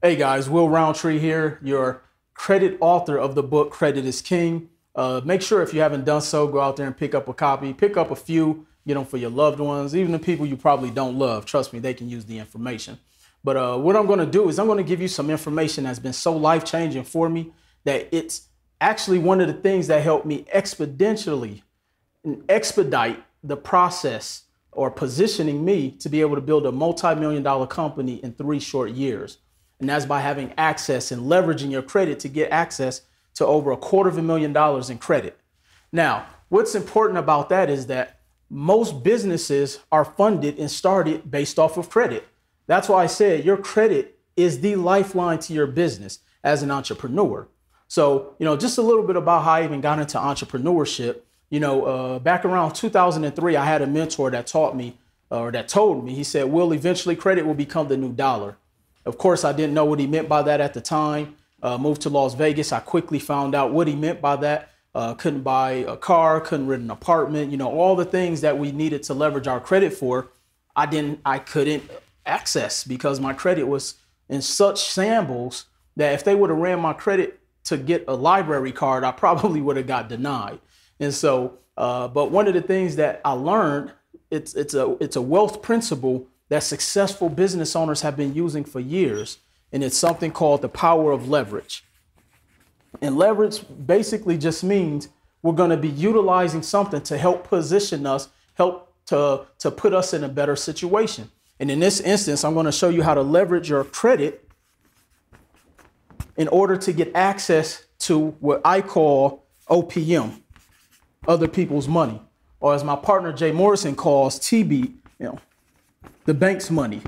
Hey guys, Will Roundtree here, your credit author of the book Credit is King. Make sure if you haven't done so, go out there and pick up a copy. Pick up a few, get them for your loved ones, even the people you probably don't love. Trust me, they can use the information. But what I'm going to do is I'm going to give you some information that's been so life-changing for me that it's actually one of the things that helped me exponentially expedite the process or positioning me to be able to build a multi-million-dollar company in 3 short years. And that's by having access and leveraging your credit to get access to over $250,000 in credit. Now, what's important about that is that most businesses are funded and started based off of credit. That's why I said your credit is the lifeline to your business as an entrepreneur. So, just a little bit about how I even got into entrepreneurship. Back around 2003, I had a mentor that taught me or that told me, he said, Will, eventually credit will become the new dollar. Of course, I didn't know what he meant by that at the time. Moved to Las Vegas. I quickly found out what he meant by that. Couldn't buy a car, couldn't rent an apartment, all the things that we needed to leverage our credit for. I couldn't access because my credit was in such shambles that if they would have ran my credit to get a library card, I probably would have got denied. And so, but one of the things that I learned, it's a wealth principle that successful business owners have been using for years. And it's something called the power of leverage. And leverage basically just means we're going to be utilizing something to help position us, help to put us in a better situation. And in this instance, I'm going to show you how to leverage your credit in order to get access to what I call OPM, other people's money, or as my partner Jay Morrison calls TB, the bank's money.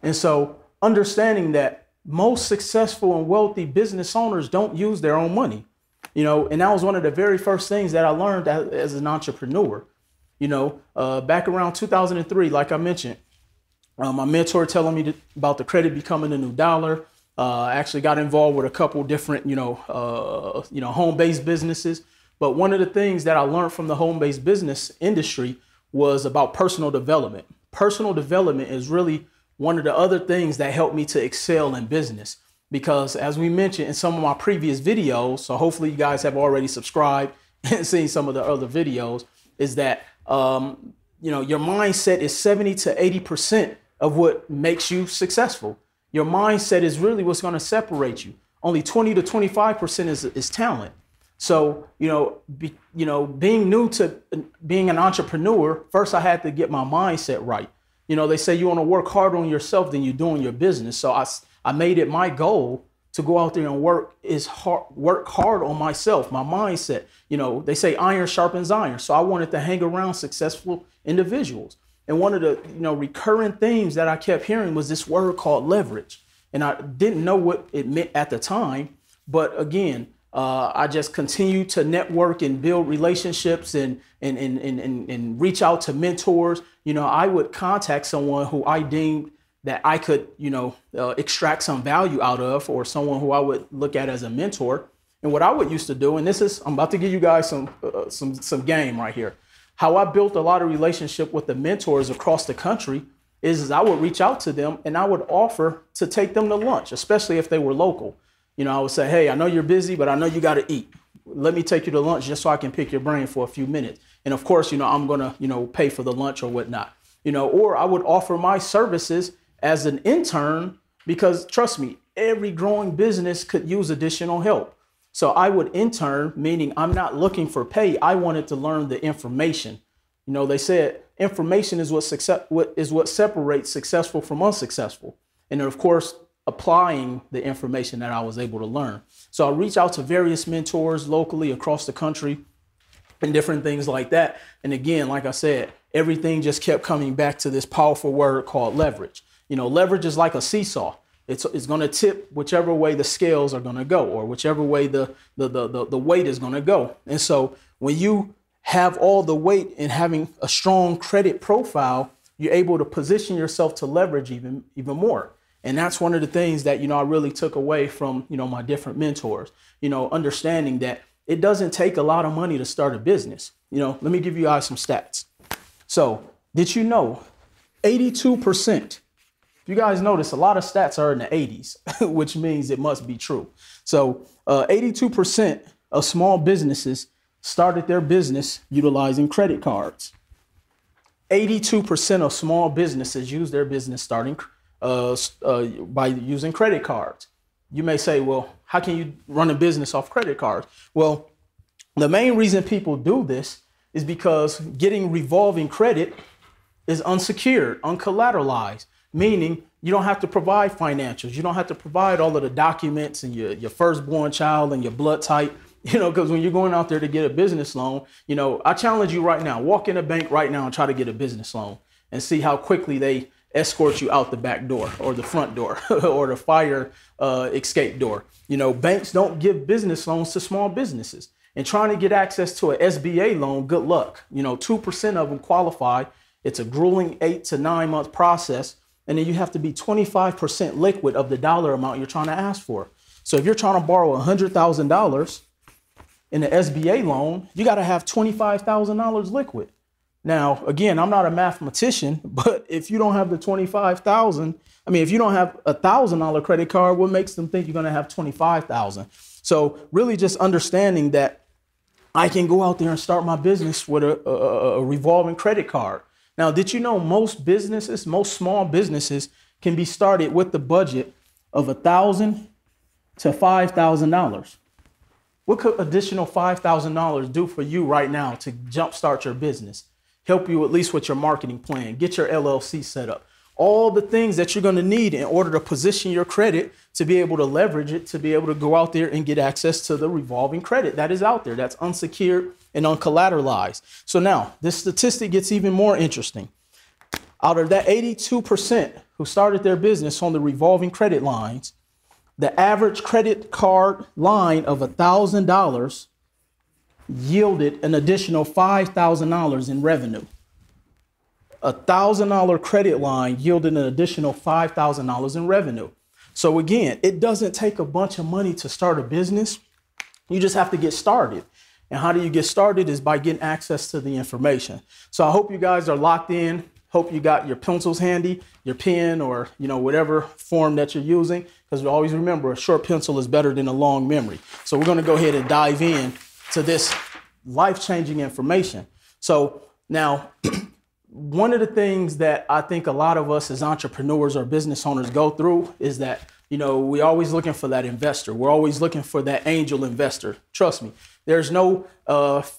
And so understanding that most successful and wealthy business owners don't use their own money, and that was one of the very first things that I learned as an entrepreneur. Back around 2003, like I mentioned, my mentor telling me about the credit becoming the new dollar. I actually got involved with a couple different, home-based businesses. But one of the things that I learned from the home-based business industry was about personal development. Personal development is really one of the other things that helped me to excel in business, because as we mentioned in some of my previous videos, so hopefully you guys have already subscribed and seen some of the other videos, is that, your mindset is 70 to 80% of what makes you successful. Your mindset is really what's going to separate you. Only 20 to 25% is talent. So, being new to being an entrepreneur, first I had to get my mindset right. They say you want to work harder on yourself than you do on your business. So I made it my goal to go out there and work hard on myself, my mindset. They say iron sharpens iron. So I wanted to hang around successful individuals. And one of the, recurring themes that I kept hearing was this word called leverage. And I didn't know what it meant at the time. But again, I just continued to network and build relationships and reach out to mentors. I would contact someone who I deemed that I could, extract some value out of, or someone who I would look at as a mentor. And what I would used to do, and I'm about to give you guys some game right here. How I built a lot of relationship with the mentors across the country is I would reach out to them and I would offer to take them to lunch, especially if they were local. I would say, hey, I know you're busy, but I know you got to eat. Let me take you to lunch just so I can pick your brain for a few minutes. And of course, I'm going to, pay for the lunch or whatnot, or I would offer my services as an intern, because trust me, every growing business could use additional help. So I would intern, meaning I'm not looking for pay. I wanted to learn the information. They said information is what separates successful from unsuccessful. And then, of course, applying the information that I was able to learn. So I reached out to various mentors locally across the country and different things like that. And again, like I said, everything just kept coming back to this powerful word called leverage. Leverage is like a seesaw. It's going to tip whichever way the scales are going to go, or whichever way the weight is going to go. And so when you have all the weight and having a strong credit profile, you're able to position yourself to leverage even more. And that's one of the things that, I really took away from, my different mentors, understanding that it doesn't take a lot of money to start a business. Let me give you guys some stats. So did you know 82% If you guys notice, a lot of stats are in the 80s, which means it must be true. So 82% of small businesses started their business utilizing credit cards. 82% of small businesses use their business starting by using credit cards. You may say, well, how can you run a business off credit cards? Well, the main reason people do this is because getting revolving credit is unsecured, uncollateralized, meaning you don't have to provide financials. You don't have to provide all of the documents and your firstborn child and your blood type, because when you're going out there to get a business loan, I challenge you right now, walk in a bank right now and try to get a business loan and see how quickly they escort you out the back door or the front door or the fire escape door. Banks don't give business loans to small businesses. And trying to get access to an SBA loan, good luck. 2% of them qualify. It's a grueling 8 to 9 month process. And then you have to be 25% liquid of the dollar amount you're trying to ask for. So if you're trying to borrow $100,000 in an SBA loan, you got to have $25,000 liquid. Now, again, I'm not a mathematician, but if you don't have the if you don't have $1,000 credit card, what makes them think you're going to have 25,000? So really just understanding that I can go out there and start my business with a revolving credit card. Now, did you know most small businesses can be started with the budget of $1,000 to $5,000? What could additional $5,000 do for you right now to jumpstart your business? Help you at least with your marketing plan, get your LLC set up. All the things that you're going to need in order to position your credit to be able to leverage it, to be able to go out there and get access to the revolving credit that is out there, that's unsecured and uncollateralized. So now this statistic gets even more interesting. Out of that 82% who started their business on the revolving credit lines, the average credit card line of $1,000 yielded an additional $5,000 in revenue. $1,000 credit line yielded an additional $5,000 in revenue. So again, it doesn't take a bunch of money to start a business. You just have to get started. And how do you get started is by getting access to the information. So I hope you guys are locked in. Hope you got your pencils handy, your pen, or whatever form that you're using, because always remember a short pencil is better than a long memory. So we're going to go ahead and dive in to this life-changing information. So now, one of the things that I think a lot of us as entrepreneurs or business owners go through is that, we're always looking for that investor. We're always looking for that angel investor. Trust me, there's no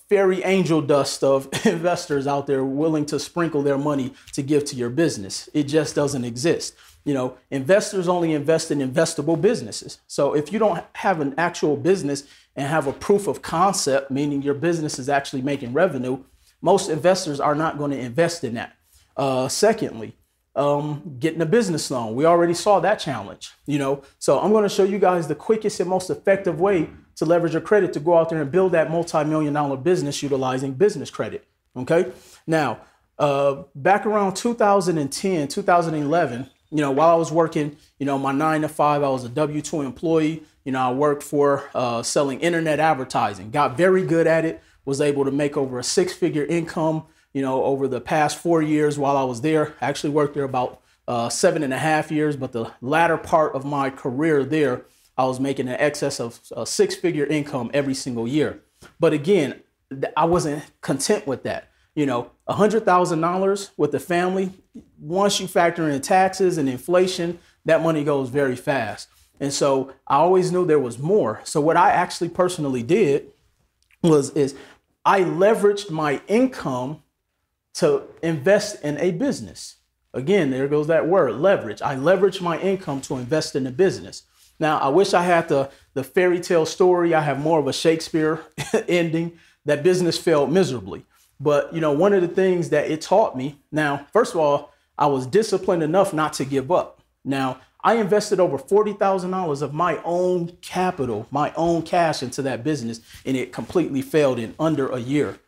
fairy angel dust of investors out there willing to sprinkle their money to give to your business. It just doesn't exist. Investors only invest in investable businesses. So if you don't have an actual business and have a proof of concept, meaning your business is actually making revenue, most investors are not going to invest in that. Secondly, getting a business loan. We already saw that challenge, So I'm going to show you guys the quickest and most effective way to leverage your credit to go out there and build that multi-million-dollar business utilizing business credit. Okay. Now, back around 2010, 2011, while I was working, my 9 to 5, I was a W-2 employee. I worked for selling internet advertising, got very good at it, was able to make over a 6-figure income, over the past 4 years while I was there. I actually worked there about 7.5 years, but the latter part of my career there, I was making an excess of a 6-figure income every single year. But again, I wasn't content with that. $100,000 with the family, once you factor in taxes and inflation, that money goes very fast. And so I always knew there was more. So what I actually personally did is I leveraged my income to invest in a business. Again, there goes that word, leverage. I leveraged my income to invest in a business. Now, I wish I had the fairy tale story. I have more of a Shakespeare ending. That business failed miserably. But, one of the things that it taught me, now, first of all, I was disciplined enough not to give up. Now, I invested over $40,000 of my own capital, my own cash into that business, and it completely failed in under a year.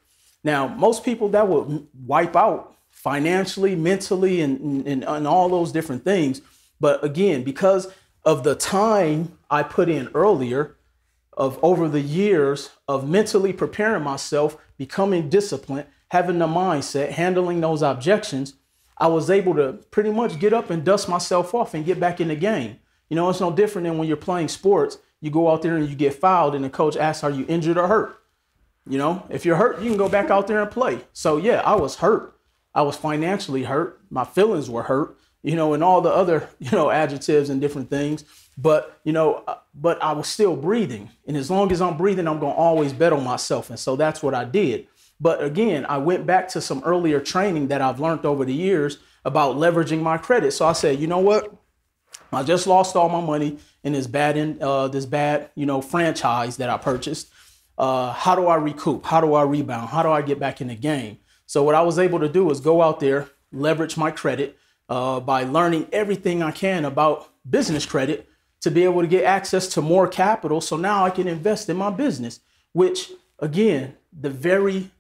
Now, most people that would wipe out financially, mentally, and all those different things. But again, because of the time I put in earlier, of over the years of mentally preparing myself, becoming disciplined, having the mindset, handling those objections, I was able to pretty much get up and dust myself off and get back in the game. You know, it's no different than when you're playing sports. You go out there and you get fouled and the coach asks, are you injured or hurt? You know, if you're hurt, you can go back out there and play. So yeah, I was hurt. I was financially hurt. My feelings were hurt, you know, and all the other, you know, adjectives and different things. But, you know, but I was still breathing. And as long as I'm breathing, I'm going to always bet on myself. And so that's what I did. But again, I went back to some earlier training that I've learned over the years about leveraging my credit. So I said, you know what? I just lost all my money in this bad, you know, franchise that I purchased. How do I recoup? How do I rebound? How do I get back in the game? So what I was able to do is go out there, leverage my credit by learning everything I can about business credit to be able to get access to more capital. So now I can invest in my business, which again, the very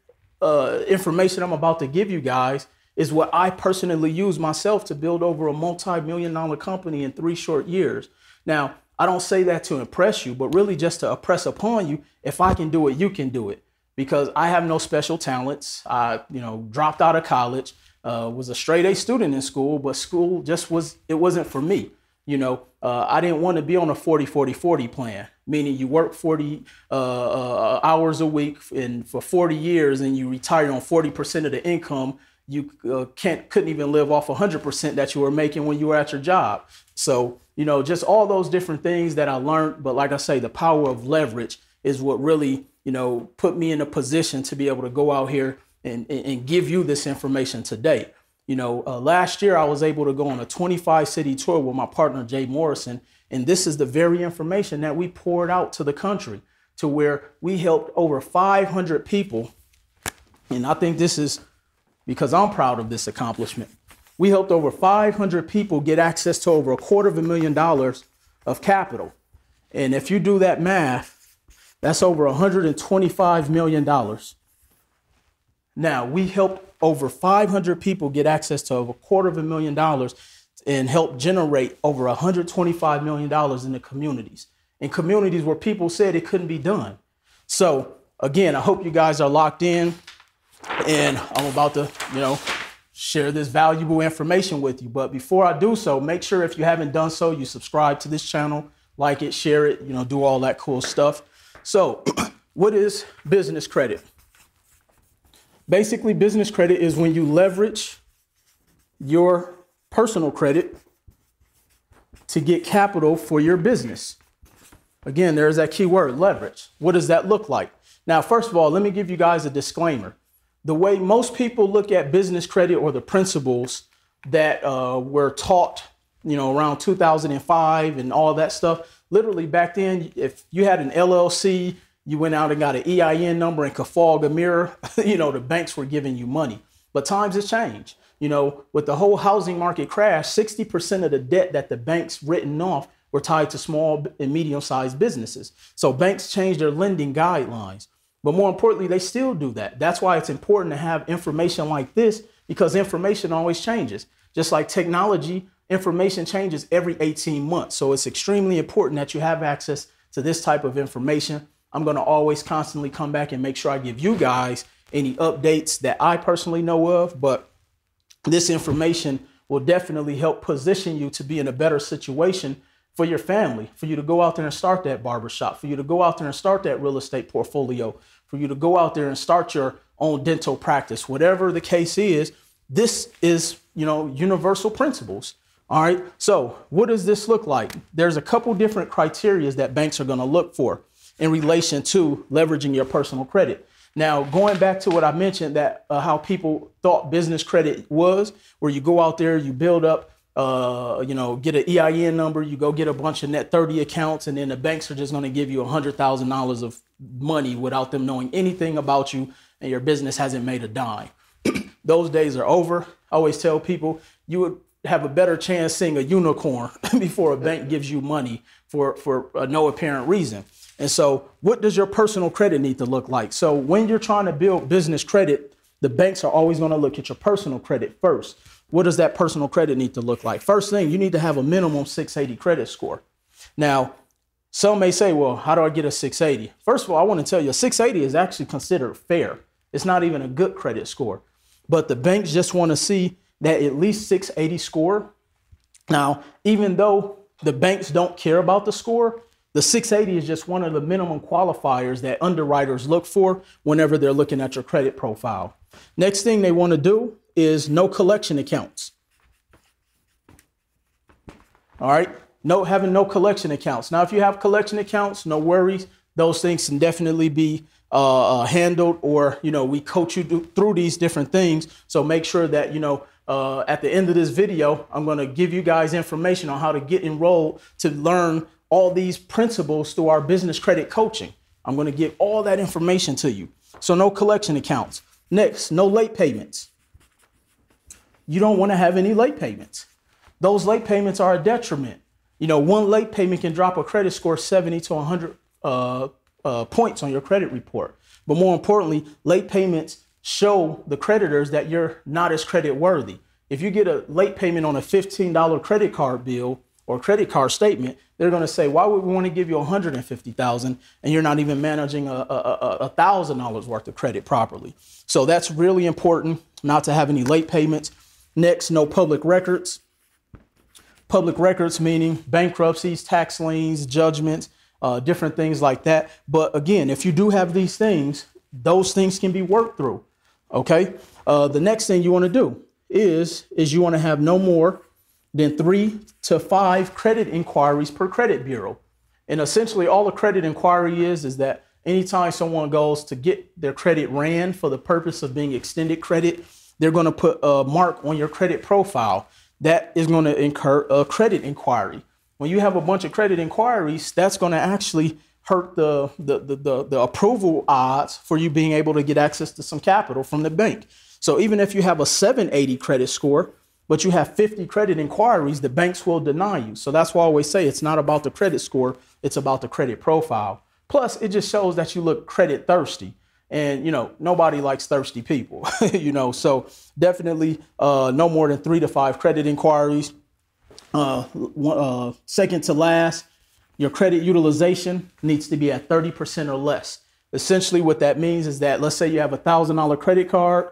information I'm about to give you guys is what I personally use myself to build over a multi-million-dollar company in 3 short years. Now, I don't say that to impress you, but really just to impress upon you, if I can do it, you can do it. Because I have no special talents. I, you know, dropped out of college, was a straight A student in school, but school just wasn't for me. You know, I didn't want to be on a 40-40-40 plan, meaning you work 40 hours a week and for 40 years and you retire on 40% of the income. You couldn't even live off 100% that you were making when you were at your job. So, you know, just all those different things that I learned. But like I say, the power of leverage is what really, you know, put me in a position to be able to go out here and give you this information today. You know, last year I was able to go on a 25 city tour with my partner, Jay Morrison. And this is the very information that we poured out to the country, to where we helped over 500 people. And I think this is because I'm proud of this accomplishment. We helped over 500 people get access to over $250,000 of capital. And if you do that math, that's over $125 million. Now, we helped over 500 people get access to over $250,000 and help generate over $125 million in the communities, in communities where people said it couldn't be done. So again, I hope you guys are locked in, and I'm about to, you know, share this valuable information with you. But before I do so, make sure if you haven't done so, you subscribe to this channel, like it, share it, you know, do all that cool stuff. So what is business credit? Basically, business credit is when you leverage your personal credit to get capital for your business. Again, there's that key word, leverage. What does that look like? Now, first of all, let me give you guys a disclaimer. The way most people look at business credit, or the principles that were taught, you know, around 2005 and all that stuff, literally back then, if you had an LLC, you went out and got an EIN number and could fog a mirror, you know, the banks were giving you money. But times have changed. You know, with the whole housing market crash, 60% of the debt that the banks written off were tied to small and medium-sized businesses. So banks changed their lending guidelines. But more importantly, they still do that. That's why it's important to have information like this, because information always changes. Just like technology, information changes every 18 months. So it's extremely important that you have access to this type of information. I'm going to always constantly come back and make sure I give you guys any updates that I personally know of. But this information will definitely help position you to be in a better situation for your family, for you to go out there and start that barbershop, for you to go out there and start that real estate portfolio, for you to go out there and start your own dental practice. Whatever the case is, this is, you know, universal principles. All right. So what does this look like? There's a couple different criteria that banks are going to look for in relation to leveraging your personal credit. Now, going back to what I mentioned, that how people thought business credit was, where you go out there, you build up, you know, get an EIN number, you go get a bunch of net 30 accounts, and then the banks are just going to give you $100,000 of money without them knowing anything about you, and your business hasn't made a dime. Those days are over. I always tell people you would have a better chance seeing a unicorn before a bank gives you money for no apparent reason. And so what does your personal credit need to look like? So when you're trying to build business credit, the banks are always going to look at your personal credit first. What does that personal credit need to look like? First thing, you need to have a minimum 680 credit score. Now, some may say, well, how do I get a 680? First of all, I want to tell you, a 680 is actually considered fair. It's not even a good credit score. But the banks just want to see that at least 680 score. Now, even though the banks don't care about the score, the 680 is just one of the minimum qualifiers that underwriters look for whenever they're looking at your credit profile. Next thing they want to do is no collection accounts. All right. Having no collection accounts. Now, if you have collection accounts, no worries. Those things can definitely be handled, or, we coach you through these different things. So make sure that, at the end of this video, I'm going to give you guys information on how to get enrolled to learn all these principles through our business credit coaching. I'm going to give all that information to you. So no collection accounts. Next, no late payments. You don't want to have any late payments. Those late payments are a detriment. One late payment can drop a credit score 70 to 100 points on your credit report. But more importantly, late payments show the creditors that you're not as credit worthy. If you get a late payment on a $15 credit card bill or credit card statement, they're going to say, why would we want to give you $150,000 and you're not even managing $1,000 worth of credit properly? So that's really important, not to have any late payments. Next, no public records. Public records meaning bankruptcies, tax liens, judgments, different things like that. But again, if you do have these things, those things can be worked through. OK, the next thing you want to do is you want to have no more than 3 to 5 credit inquiries per credit bureau. And essentially all a credit inquiry is that anytime someone goes to get their credit ran for the purpose of being extended credit, they're going to put a mark on your credit profile that is going to incur a credit inquiry. When you have a bunch of credit inquiries, that's going to actually hurt the approval odds for you being able to get access to some capital from the bank. So even if you have a 780 credit score, but you have 50 credit inquiries, the banks will deny you. So that's why I always say it's not about the credit score, it's about the credit profile. Plus, it just shows that you look credit thirsty. And, nobody likes thirsty people, so definitely no more than 3 to 5 credit inquiries. Second to last, your credit utilization needs to be at 30% or less. Essentially, what that means is that let's say you have a $1,000 credit card.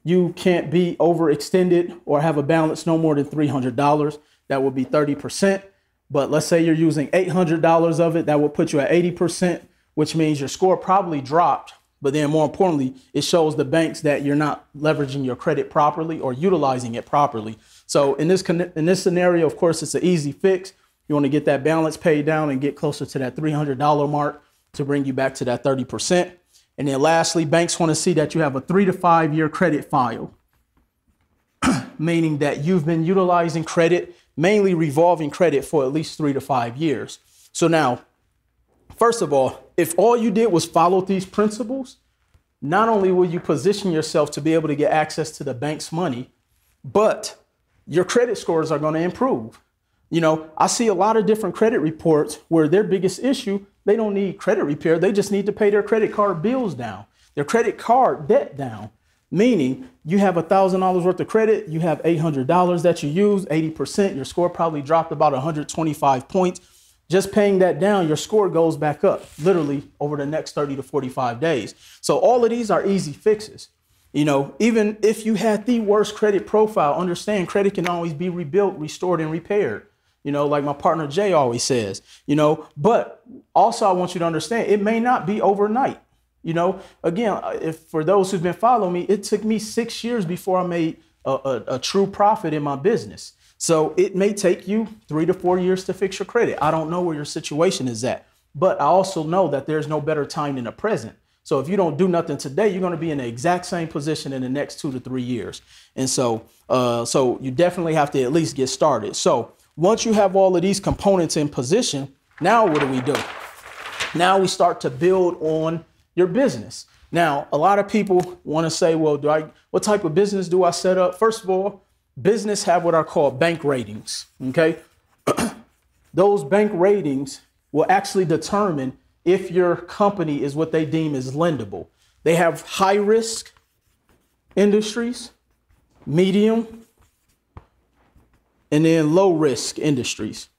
You can't be overextended or have a balance no more than $300. That would be 30%. But let's say you're using $800 of it. That would put you at 80%, which means your score probably dropped. But then more importantly, it shows the banks that you're not leveraging your credit properly or utilizing it properly. So in this scenario, of course, it's an easy fix. You want to get that balance paid down and get closer to that $300 mark to bring you back to that 30%. And then lastly, banks want to see that you have a 3 to 5 year credit file, meaning that you've been utilizing credit, mainly revolving credit, for at least 3 to 5 years. So now, first of all, if all you did was follow these principles, not only will you position yourself to be able to get access to the bank's money, but your credit scores are going to improve. I see a lot of different credit reports where their biggest issue, they don't need credit repair. They just need to pay their credit card bills down, their credit card debt down, meaning you have $1,000 worth of credit. You have $800 that you use, 80%. Your score probably dropped about 125 points. Just paying that down, your score goes back up literally over the next 30 to 45 days. So all of these are easy fixes. Even if you had the worst credit profile, understand credit can always be rebuilt, restored, and repaired. Like my partner Jay always says, but also I want you to understand it may not be overnight. Again, if for those who've been following me, it took me 6 years before I made a true profit in my business. So it may take you 3 to 4 years to fix your credit. I don't know where your situation is at, but I also know that there's no better time than the present. So if you don't do nothing today, you're going to be in the exact same position in the next 2 to 3 years. And so you definitely have to at least get started. So once you have all of these components in position, now what do? Now we start to build on your business. Now, a lot of people want to say, well, what type of business do I set up? First of all, business have what are called bank ratings. Okay. Those bank ratings will actually determine if your company is what they deem as lendable. They have high risk industries, medium, and then low risk industries.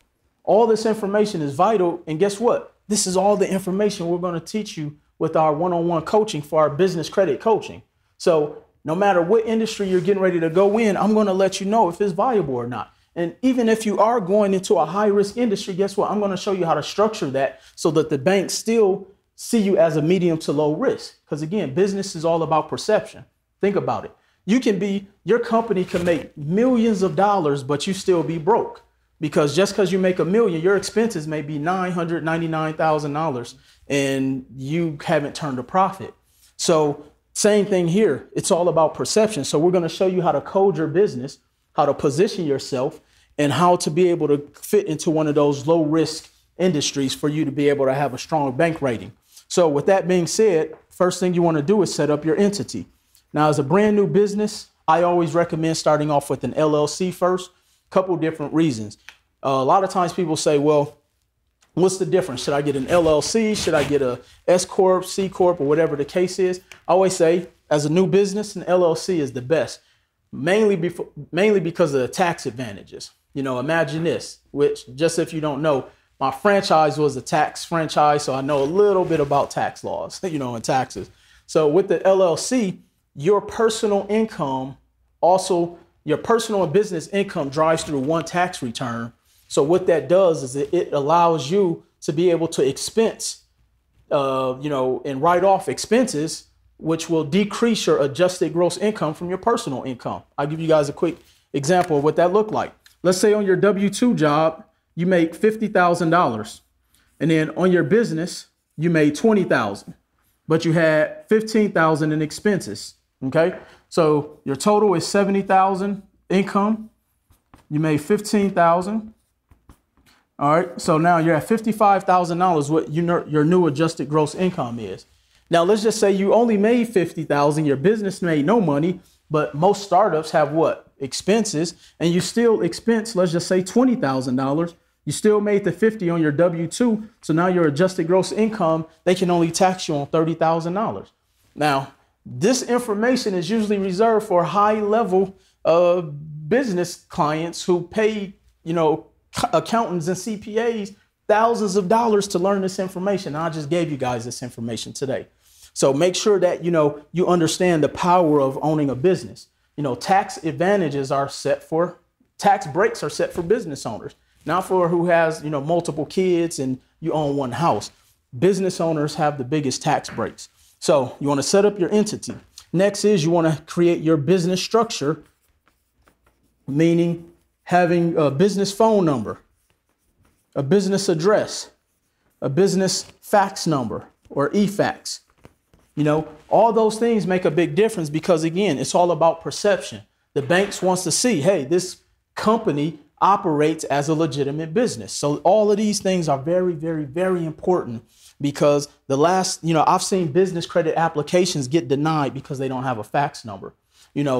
All this information is vital. And guess what? This is all the information we're going to teach you with our one-on-one coaching for our business credit coaching. So No matter what industry you're getting ready to go in, I'm going to let you know if it's viable or not. And even if you are going into a high risk industry, guess what? I'm going to show you how to structure that so that the banks still see you as a medium to low risk. Because again, business is all about perception. Think about it. Your company can make millions of dollars, but you still be broke. Because just because you make $1 million, your expenses may be $999,000 and you haven't turned a profit. So same thing here. It's all about perception. So we're going to show you how to code your business, how to position yourself, and how to be able to fit into one of those low risk industries for you to be able to have a strong bank rating. So with that being said, first thing you want to do is set up your entity. Now, as a brand new business, I always recommend starting off with an LLC first. Couple different reasons. A lot of times people say, well, what's the difference? Should I get an LLC? Should I get a S Corp, C Corp, or whatever the case is? I always say, as a new business, an LLC is the best, mainly because of the tax advantages. Imagine this, which just if you don't know, my franchise was a tax franchise, so I know a little bit about tax laws, and taxes. So with the LLC, your personal income, also your personal and business income drives through one tax return. So what that does is it allows you to be able to expense, and write off expenses, which will decrease your adjusted gross income from your personal income. I'll give you guys a quick example of what that looked like. Let's say on your W-2 job, you make $50,000, and then on your business, you made $20,000, but you had $15,000 in expenses. Okay, so your total is $70,000 income. You made $15,000. All right, so now you're at $55,000. What your new adjusted gross income is. Now let's just say you only made $50,000. Your business made no money, but most startups have what? Expenses, and you still expense. Let's just say $20,000. You still made the 50 on your W-2. So now your adjusted gross income, they can only tax you on $30,000. Now, this information is usually reserved for high level business clients who pay, accountants and CPAs thousands of dollars to learn this information. I just gave you guys this information today. So make sure that, you understand the power of owning a business. Tax advantages tax breaks are set for business owners, not for who has, multiple kids and you own one house. Business owners have the biggest tax breaks. So you want to set up your entity. Next is you want to create your business structure, meaning having a business phone number, a business address, a business fax number or e-fax. All those things make a big difference because, again, it's all about perception. The banks wants to see, hey, this company operates as a legitimate business. So all of these things are very, very, very important because I've seen business credit applications get denied because they don't have a fax number.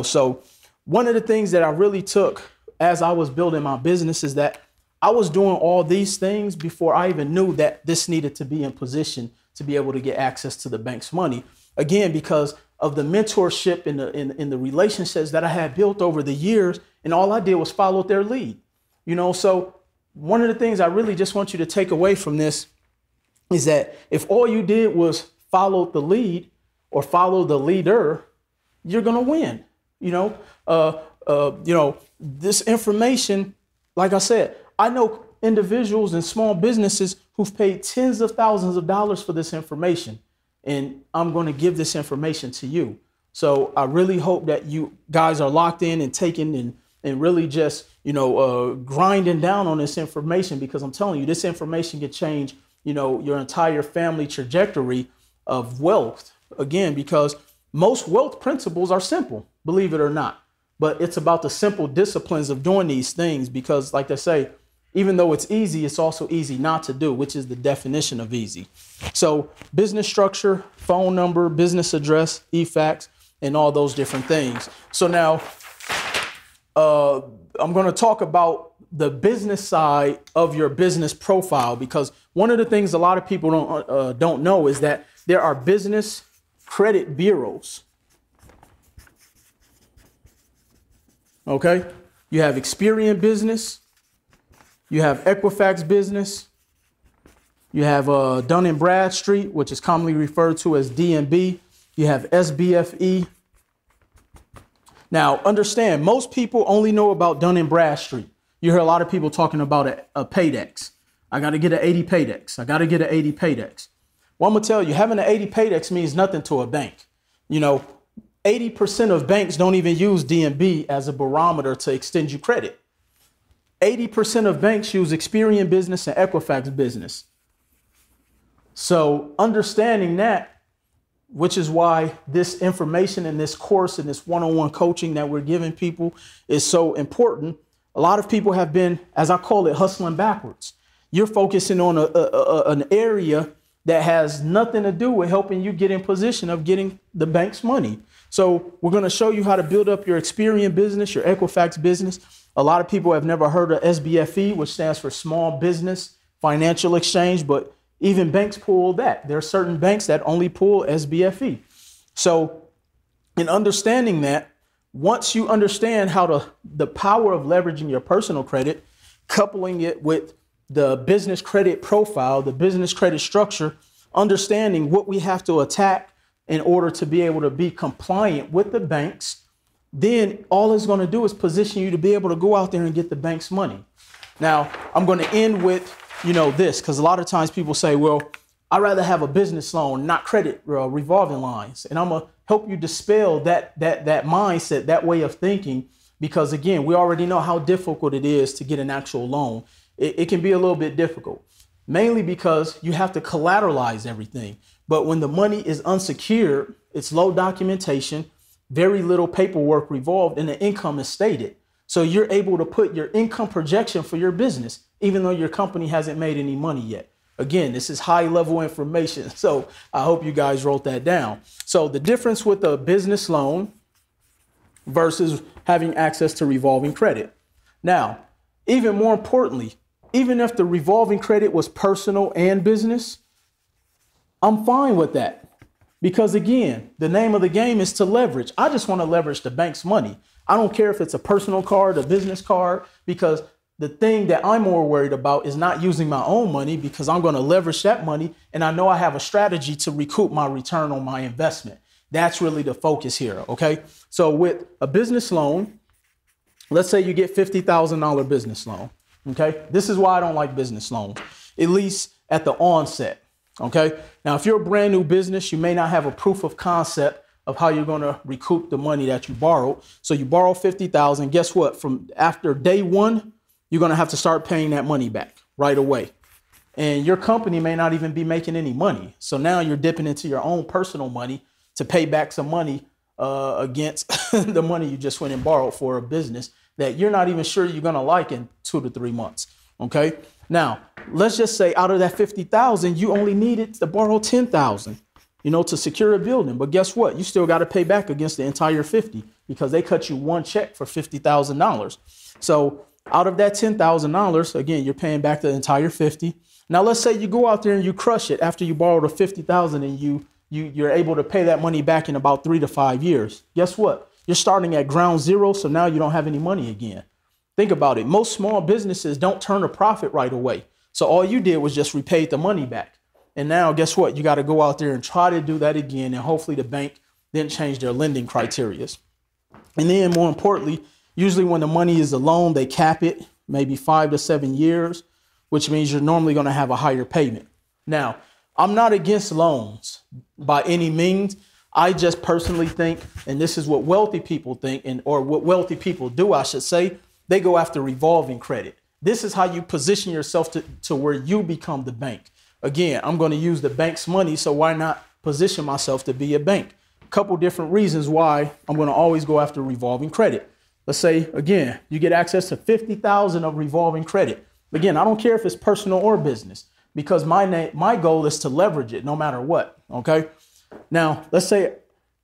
So one of the things that I really took as I was building my business is that I was doing all these things before I even knew that this needed to be in position to be able to get access to the bank's money. Again, because of the mentorship and the relationships that I had built over the years, and all I did was follow their lead. So one of the things I really just want you to take away from this is that if all you did was follow the lead or follow the leader, you're going to win. This information, like I said, I know individuals and small businesses who've paid tens of thousands of dollars for this information, and I'm going to give this information to you. So I really hope that you guys are locked in and taking and really just, grinding down on this information, because I'm telling you, this information can change, your entire family trajectory of wealth. Again, because most wealth principles are simple, believe it or not, but it's about the simple disciplines of doing these things, because like they say, even though it's easy, it's also easy not to do, which is the definition of easy. So business structure, phone number, business address, e-fax, and all those different things. So now I'm going to talk about the business side of your business profile, because one of the things a lot of people don't know is that there are business credit bureaus. Okay, you have Experian Business, you have Equifax Business, you have Dun & Bradstreet, which is commonly referred to as D&B. You have SBFE, Now, understand, most people only know about Dun and Bradstreet. You hear a lot of people talking about a Paydex. I got to get an 80 Paydex. I got to get an 80 Paydex. Well, I'm going to tell you, having an 80 Paydex means nothing to a bank. 80% of banks don't even use DNB as a barometer to extend you credit. 80% of banks use Experian Business and Equifax Business. So understanding that, which is why this information in this course and this one-on-one coaching that we're giving people is so important. A lot of people have been, as I call it, hustling backwards. You're focusing on an area that has nothing to do with helping you get in position of getting the bank's money. So we're going to show you how to build up your Experian Business, your Equifax Business. A lot of people have never heard of SBFE, which stands for Small Business Financial Exchange, but even banks pull that. There are certain banks that only pull SBFE. So in understanding that, once you understand how the power of leveraging your personal credit, coupling it with the business credit profile, the business credit structure, understanding what we have to attack in order to be able to be compliant with the banks, then all it's going to do is position you to be able to go out there and get the bank's money. Now, I'm going to end with, this, because a lot of times people say, well, I'd rather have a business loan, not credit revolving lines. And I'm going to help you dispel that mindset, that way of thinking, because again, we already know how difficult it is to get an actual loan. It can be a little bit difficult, mainly because you have to collateralize everything. But when the money is unsecured, it's low documentation, very little paperwork revolved, and the income is stated. So you're able to put your income projection for your business, even though your company hasn't made any money yet. Again, this is high level information. So I hope you guys wrote that down. So the difference with a business loan versus having access to revolving credit. Now, even more importantly, even if the revolving credit was personal and business, I'm fine with that. Because again, the name of the game is to leverage. I just want to leverage the bank's money. I don't care if it's a personal card, a business card, because the thing that I'm more worried about is not using my own money, because I'm going to leverage that money. And I know I have a strategy to recoup my return on my investment. That's really the focus here. OK, so with a business loan, let's say you get $50,000 business loan. OK, this is why I don't like business loans, at least at the onset. OK, now, if you're a brand new business, you may not have a proof of concept of how you're going to recoup the money that you borrowed. So you borrow $50,000. Guess what? From after day one, you're going to have to start paying that money back right away. And your company may not even be making any money. So now you're dipping into your own personal money to pay back some money against the money you just went and borrowed for a business that you're not even sure you're going to like in 2 to 3 months. OK, now let's just say out of that 50,000, you only needed to borrow 10,000, to secure a building. But guess what? You still got to pay back against the entire 50 because they cut you one check for $50,000. So out of that $10,000, again, you're paying back the entire 50. Now, let's say you go out there and you crush it after you borrowed a 50,000 and you're able to pay that money back in about 3 to 5 years. Guess what? You're starting at ground zero. So now you don't have any money again. Think about it. Most small businesses don't turn a profit right away. So all you did was just repay the money back. And now guess what? You got to go out there and try to do that again. And hopefully the bank didn't change their lending criteria. And then more importantly, usually when the money is a loan, they cap it maybe 5 to 7 years, which means you're normally going to have a higher payment. Now, I'm not against loans by any means. I just personally think, and this is what wealthy people think, or what wealthy people do, I should say, they go after revolving credit. This is how you position yourself to where you become the bank. Again, I'm going to use the bank's money, so why not position myself to be a bank? A couple different reasons why I'm going to always go after revolving credit. Let's say, again, you get access to $50,000 of revolving credit. Again, I don't care if it's personal or business, because my goal is to leverage it no matter what. OK, now, let's say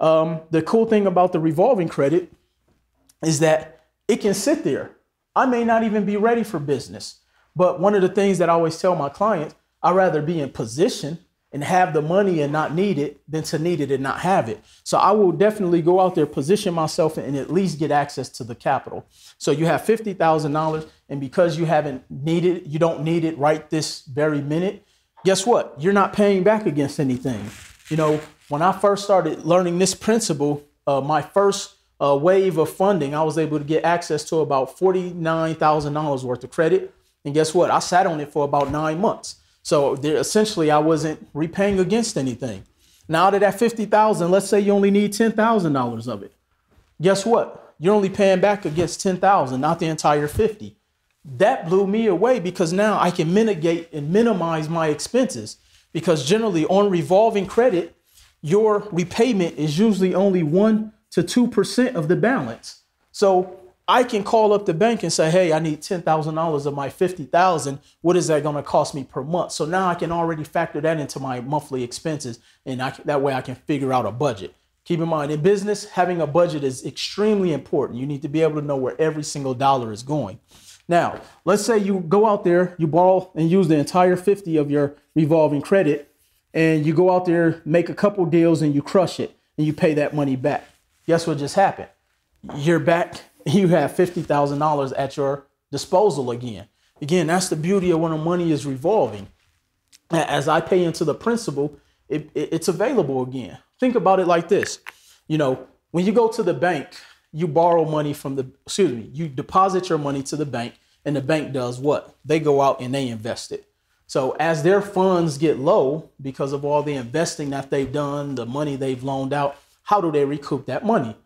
the cool thing about the revolving credit is that it can sit there. I may not even be ready for business. But one of the things that I always tell my clients, I'd rather be in position and have the money and not need it than to need it and not have it. So I will definitely go out there, position myself, and at least get access to the capital. So you have $50,000, and because you don't need it right this very minute, guess what? You're not paying back against anything. When I first started learning this principle, my first wave of funding, I was able to get access to about $49,000 worth of credit. And guess what? I sat on it for about 9 months. So there, essentially, I wasn't repaying against anything. Now that 50,000, let's say you only need $10,000 of it. Guess what? You're only paying back against 10,000, not the entire 50. That blew me away because now I can mitigate and minimize my expenses, because generally on revolving credit, your repayment is usually only 1 to 2% of the balance. So I can call up the bank and say, hey, I need $10,000 of my 50,000. What is that going to cost me per month? So now I can already factor that into my monthly expenses. And that way I can figure out a budget. Keep in mind, in business, having a budget is extremely important. You need to be able to know where every single dollar is going. Now, let's say you go out there, you borrow and use the entire 50 of your revolving credit, and you go out there, make a couple deals, and you crush it, and you pay that money back. Guess what just happened? You're back. You have $50,000 at your disposal again. Again, that's the beauty of when the money is revolving. As I pay into the principal, it's available again. Think about it like this. You know, when you go to the bank, you borrow money from you deposit your money to the bank, and the bank does what? They go out and they invest it. So as their funds get low because of all the investing that they've done, the money they've loaned out, how do they recoup that money?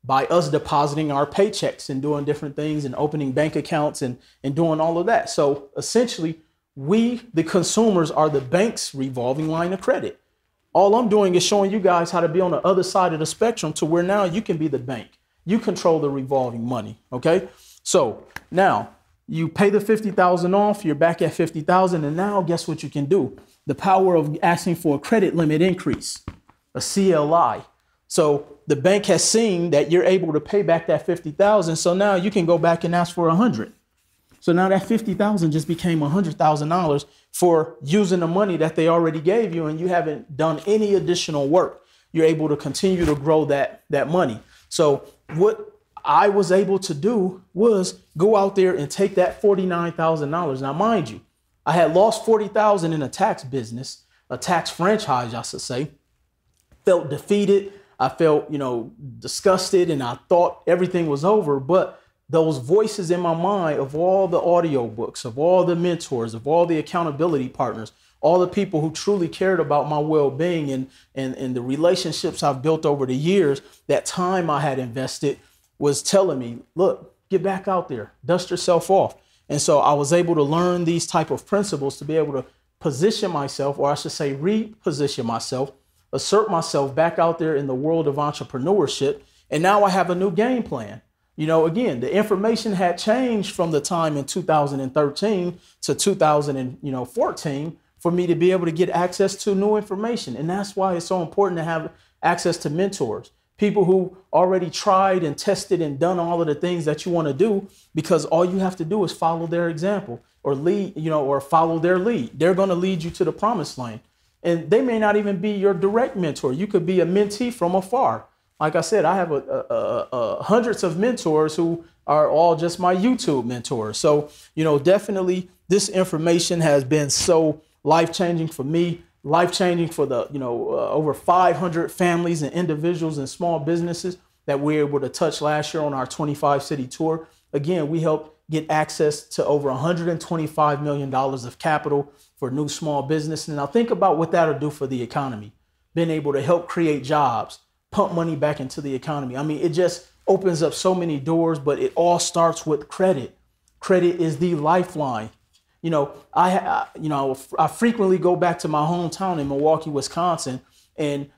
By us depositing our paychecks and doing different things and opening bank accounts and doing all of that. So essentially, we, the consumers, are the bank's revolving line of credit. All I'm doing is showing you guys how to be on the other side of the spectrum to where now you can be the bank. You control the revolving money. Okay. So now you pay the 50,000 off, you're back at 50,000. And now guess what you can do? The power of asking for a credit limit increase, a CLI. So the bank has seen that you're able to pay back that 50,000. So now you can go back and ask for 100. So now that 50,000 just became $100,000 for using the money that they already gave you, and you haven't done any additional work. You're able to continue to grow that money. So what I was able to do was go out there and take that $49,000. Now, mind you, I had lost $40,000 in a tax business, a tax franchise, I should say. Felt defeated. I felt, disgusted, and I thought everything was over. But those voices in my mind of all the audio books, of all the mentors, of all the accountability partners, all the people who truly cared about my well-being and the relationships I've built over the years, that time I had invested was telling me, look, get back out there, dust yourself off. And so I was able to learn these type of principles to be able to position myself, or I should say reposition myself, assert myself back out there in the world of entrepreneurship. And now I have a new game plan. Again, the information had changed from the time in 2013 to 2014 for me to be able to get access to new information. And that's why it's so important to have access to mentors, people who already tried and tested and done all of the things that you want to do, because all you have to do is follow their example or or follow their lead. They're going to lead you to the promised land. And they may not even be your direct mentor. You could be a mentee from afar. Like I said, I have hundreds of mentors who are all just my YouTube mentors. So, definitely this information has been so life-changing for me, life-changing for the, over 500 families and individuals and small businesses that we were able to touch last year on our 25-city tour. Again, we helped get access to over $125 million of capital for new small business. And now think about what that'll do for the economy, being able to help create jobs, pump money back into the economy. I mean, it just opens up so many doors, but it all starts with credit. Credit is the lifeline. I frequently go back to my hometown in Milwaukee, Wisconsin, and,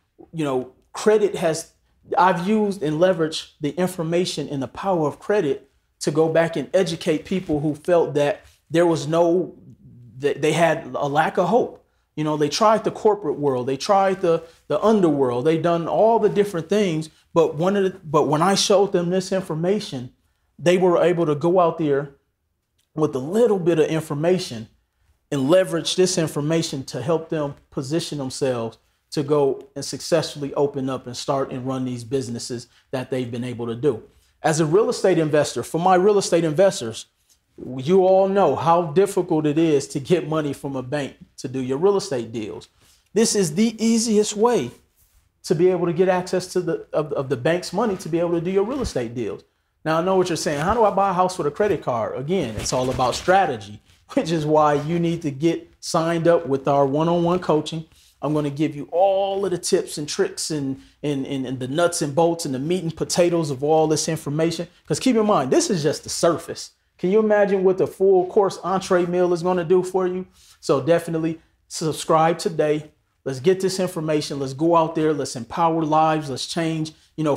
I've used and leveraged the information and the power of credit to go back and educate people who felt that they had a lack of hope. They tried the corporate world, they tried the underworld, they done all the different things. But when I showed them this information, they were able to go out there with a little bit of information and leverage this information to help them position themselves to go and successfully open up and start and run these businesses that they've been able to do. As a real estate investor, for my real estate investors, you all know how difficult it is to get money from a bank to do your real estate deals. This is the easiest way to be able to get access to the bank's money to be able to do your real estate deals. Now, I know what you're saying. How do I buy a house with a credit card? Again, it's all about strategy, which is why you need to get signed up with our one-on-one coaching. I'm going to give you all of the tips and tricks and the nuts and bolts and the meat and potatoes of all this information. Because keep in mind, this is just the surface. Can you imagine what the full course entree meal is going to do for you? So definitely subscribe today. Let's get this information. Let's go out there. Let's empower lives. Let's change,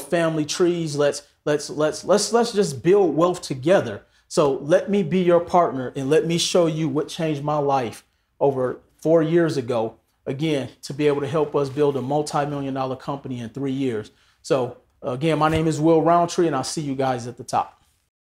family trees. Let's just build wealth together. So let me be your partner and let me show you what changed my life over 4 years ago. Again, to be able to help us build a multi-million-dollar company in 3 years. So again, my name is Will Roundtree, and I'll see you guys at the top.